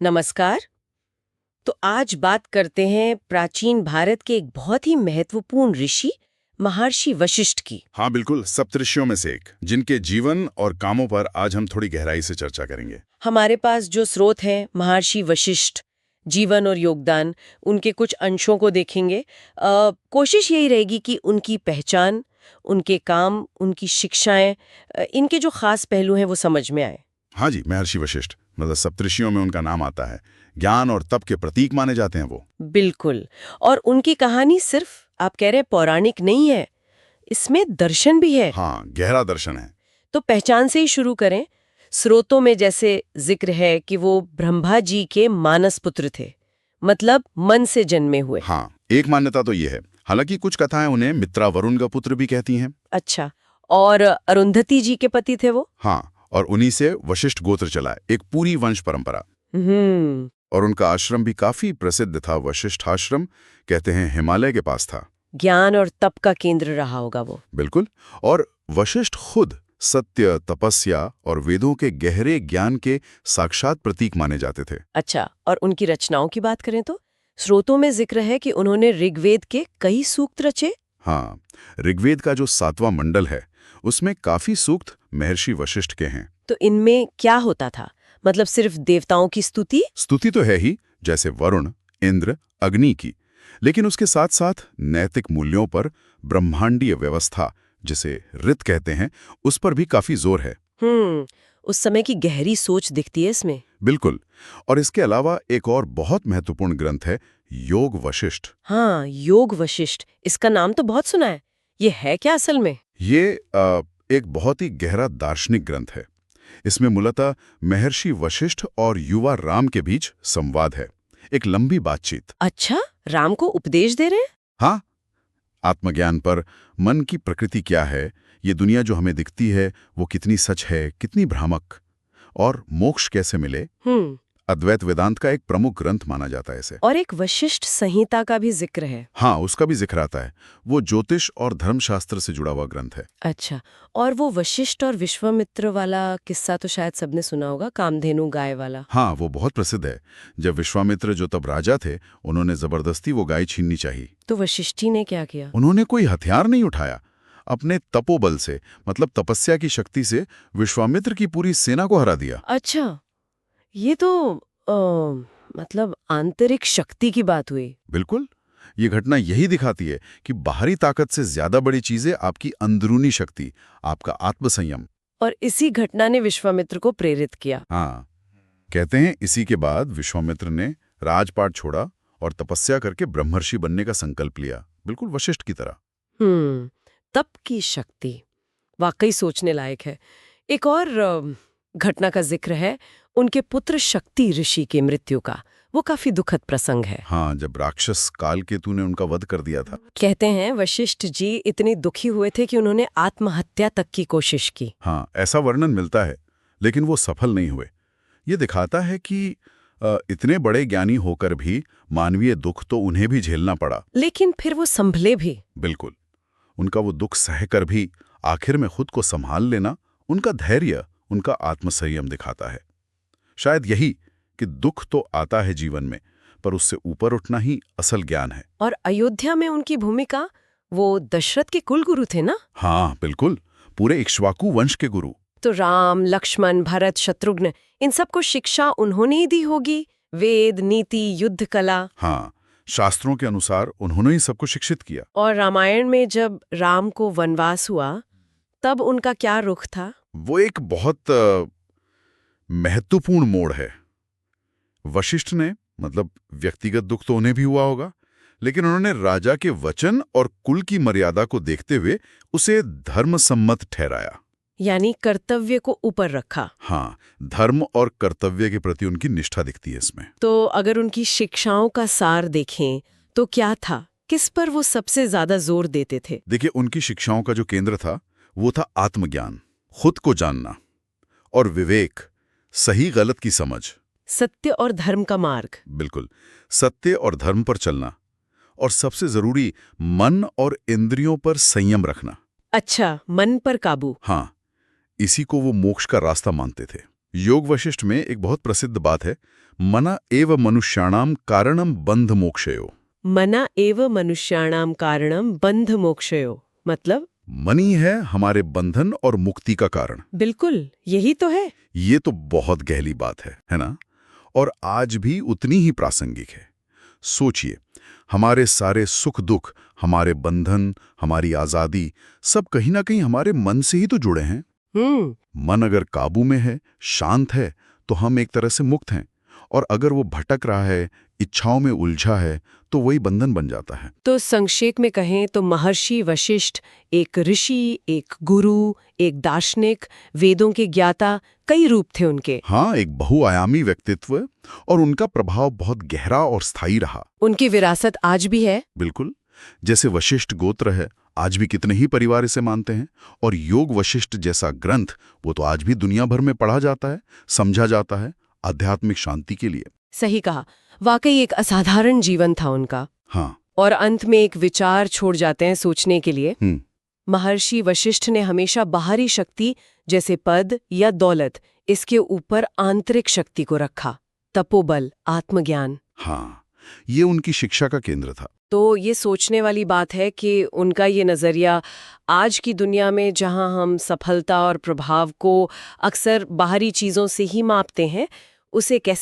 नमस्कार। तो आज बात करते हैं प्राचीन भारत के एक बहुत ही महत्वपूर्ण ऋषि महर्षि वशिष्ठ की। हाँ बिल्कुल, सप्तऋषियों में से एक, जिनके जीवन और कामों पर आज हम थोड़ी गहराई से चर्चा करेंगे। हमारे पास जो स्रोत हैं महर्षि वशिष्ठ, जीवन और योगदान, उनके कुछ अंशों को देखेंगे। कोशिश यही रहेगी कि उनकी पहचान, उनके काम, उनकी शिक्षाएं, इनके जो खास पहलू हैं वो समझ में आए। हाँ जी, महर्षि वशिष्ठ, मतलब सप्तऋषियों में उनका नाम आता है। ज्ञान और तप के प्रतीक माने जाते हैं वो। बिल्कुल। और उनकी कहानी सिर्फ आप कह रहे हैं पौराणिक नहीं है, इसमें दर्शन भी है। हाँ, गहरा दर्शन है। तो पहचान से ही शुरू करें। स्रोतों में जैसे जिक्र है कि वो ब्रह्मा जी के मानस पुत्र थे, मतलब मन से जन्मे हुए। हाँ, एक मान्यता तो ये है। हालांकि कुछ कथाएं उन्हें मित्रा वरुण का पुत्र भी कहती हैं। अच्छा, और अरुंधति जी के पति थे वो? हाँ, और उन्हीं से वशिष्ठ गोत्र चला है, एक पूरी वंश परंपरा। हम्म। और उनका आश्रम भी काफी प्रसिद्ध था। वशिष्ठ आश्रम, कहते हैं, हिमालय के पास था। ज्ञान और तप का केंद्र रहा होगा वो। बिल्कुल। और वशिष्ठ खुद सत्य, तपस्या और वेदों के गहरे ज्ञान के साक्षात प्रतीक माने जाते थे। अच्छा, और उनकी रचनाओं की बात करें तो स्रोतों में जिक्र है कि उन्होंने ऋग्वेद के कई सूक्त रचे। हाँ, ऋग्वेद का जो 7वां मंडल है, उसमें काफी सूक्त महर्षि वशिष्ठ के हैं। तो इनमें क्या होता था? मतलब सिर्फ देवताओं की स्तुति? स्तुति तो है ही, जैसे वरुण, इंद्र, अग्नि की, लेकिन उसके साथ साथ नैतिक मूल्यों पर, ब्रह्मांडीय व्यवस्था जिसे ऋत कहते हैं, उस पर भी काफी जोर है। उस समय की गहरी सोच दिखती है इसमें। बिल्कुल। और इसके अलावा एक और बहुत महत्वपूर्ण ग्रंथ है, योग वशिष्ठ। हाँ, योग वशिष्ठ, इसका नाम तो बहुत सुना है। ये है क्या असल में? ये एक बहुत ही गहरा दार्शनिक ग्रंथ है। इसमें मूलतः महर्षि वशिष्ठ और युवा राम के बीच संवाद है, एक लंबी बातचीत। अच्छा, राम को उपदेश दे रहे हैं? हाँ, आत्मज्ञान पर, मन की प्रकृति क्या है, ये दुनिया जो हमें दिखती है वो कितनी सच है, कितनी भ्रामक, और मोक्ष कैसे मिले। अद्वैत वेदांत का एक प्रमुख ग्रंथ माना जाता है इसे। और एक वशिष्ठ संहिता का भी जिक्र है। हाँ, उसका भी जिक्र आता है। वो ज्योतिष और धर्मशास्त्र से जुड़ा हुआ ग्रंथ है। अच्छा, और वो वशिष्ठ और विश्वामित्र वाला किस्सा तो शायद सबने सुना होगा, कामधेनु गाय वाला। हाँ, वो बहुत प्रसिद्ध है। जब विश्वामित्र, जो तब राजा थे, उन्होंने जबरदस्ती वो गाय छीननी चाहिए। तो वशिष्ठ जी ने क्या किया? उन्होंने कोई हथियार नहीं उठाया। अपने तपोबल से, मतलब तपस्या की शक्ति से, विश्वामित्र की पूरी सेना को हरा दिया। अच्छा, ये तो मतलब आंतरिक शक्ति की बात हुई। बिल्कुल। ये घटना यही दिखाती है कि बाहरी ताकत से ज्यादा बड़ी चीजें आपकी अंदरूनी शक्ति, आपका आत्मसंयम। और इसी घटना ने विश्वामित्र को प्रेरित किया। हाँ, कहते हैं इसी के बाद विश्वामित्र ने राजपाट छोड़ा और तपस्या करके ब्रह्मर्षि बनने का संकल्प लिया, बिल्कुल वशिष्ठ की तरह। तप की शक्ति वाकई सोचने लायक है। एक और घटना का जिक्र है, उनके पुत्र शक्ति ऋषि की मृत्यु का। वो काफी दुखद प्रसंग है। हाँ, जब राक्षस कालकेतु ने उनका वध कर दिया था। कहते हैं वशिष्ठ जी इतने दुखी हुए थे कि उन्होंने आत्महत्या तक की कोशिश की। हाँ, ऐसा वर्णन मिलता है, लेकिन वो सफल नहीं हुए। ये दिखाता है कि इतने बड़े ज्ञानी होकर भी मानवीय दुख तो उन्हें भी झेलना पड़ा। लेकिन फिर वो संभले भी। बिल्कुल। उनका वो दुख सहकर भी आखिर में खुद को संभाल लेना, उनका धैर्य, उनका आत्मसंयम दिखाता है। शायद यही कि दुख तो आता है जीवन में, पर उससे ऊपर उठना ही असल ज्ञान है। और अयोध्या में उनकी भूमिका, वो दशरथ के कुल गुरु थे ना? हाँ बिल्कुल, पूरे इक्ष्वाकु वंश के गुरु। तो राम, लक्ष्मण, भरत, शत्रुघ्न, इन सबको शिक्षा उन्होंने ही दी होगी। वेद, नीति, युद्ध कला। हाँ, शास्त्रों के अनुसार उन्होंने ही सबको शिक्षित किया। और रामायण में जब राम को वनवास हुआ, तब उनका क्या रुख था? वो एक बहुत महत्वपूर्ण मोड़ है। वशिष्ठ ने, मतलब व्यक्तिगत दुख तो उन्हें भी हुआ होगा, लेकिन उन्होंने राजा के वचन और कुल की मर्यादा को देखते हुए उसे धर्मसम्मत ठहराया। यानी कर्तव्य को ऊपर रखा। हाँ, धर्म और कर्तव्य के प्रति उनकी निष्ठा दिखती है इसमें। तो अगर उनकी शिक्षाओं का सार देखें तो क्या था? किस पर वो सबसे ज्यादा जोर देते थे? देखिए, उनकी शिक्षाओं का जो केंद्र था वो था आत्मज्ञान, खुद को जानना, और विवेक, सही गलत की समझ। सत्य और धर्म का मार्ग। बिल्कुल, सत्य और धर्म पर चलना, और सबसे जरूरी, मन और इंद्रियों पर संयम रखना। अच्छा, मन पर काबू। हाँ, इसी को वो मोक्ष का रास्ता मानते थे। योग वशिष्ठ में एक बहुत प्रसिद्ध बात है, मना एव मनुष्याणाम कारणम बंध मोक्षयो। मना एव मनुष्याणाम कारणम बंध मोक्षयो, मतलब मन ही है हमारे बंधन और मुक्ति का कारण। बिल्कुल यही तो है। ये तो बहुत गहरी बात है ना? और आज भी उतनी ही प्रासंगिक है। सोचिए, हमारे सारे सुख दुख, हमारे बंधन, हमारी आजादी, सब कहीं ना कहीं हमारे मन से ही तो जुड़े हैं। मन अगर काबू में है, शांत है, तो हम एक तरह से मुक्त हैं, और अगर वो भटक रहा है, इच्छाओं में उलझा है, तो वही बंधन बन जाता है। तो संक्षेप में कहें तो महर्षि वशिष्ठ एक ऋषि, एक गुरु, एक दार्शनिक, वेदों के ज्ञाता, कई रूप थे उनके। हाँ, एक बहुआयामी व्यक्तित्व, और उनका प्रभाव बहुत गहरा और स्थायी रहा। उनकी विरासत आज भी है। बिल्कुल, जैसे वशिष्ठ गोत्र है, आज भी कितने ही परिवार इसे मानते हैं, और योग वशिष्ठ जैसा ग्रंथ, वो तो आज भी दुनिया भर में पढ़ा जाता है, समझा जाता है, आध्यात्मिक शांति के लिए। सही कहा, वाकई एक असाधारण जीवन था उनका। हाँ। और अंत में एक विचार छोड़ जाते हैं सोचने के लिए। महर्षि वशिष्ठ ने हमेशा बाहरी शक्ति जैसे पद या दौलत, इसके ऊपर आंतरिक शक्ति को रखा, तपोबल, आत्मज्ञान। हाँ, ये उनकी शिक्षा का केंद्र था। तो ये सोचने वाली बात है कि उनका ये नज़रिया आज की दुनिया में, जहां हम सफलता और प्रभाव को अक्सर बाहरी चीज़ों से ही मापते हैं, उसे कैसे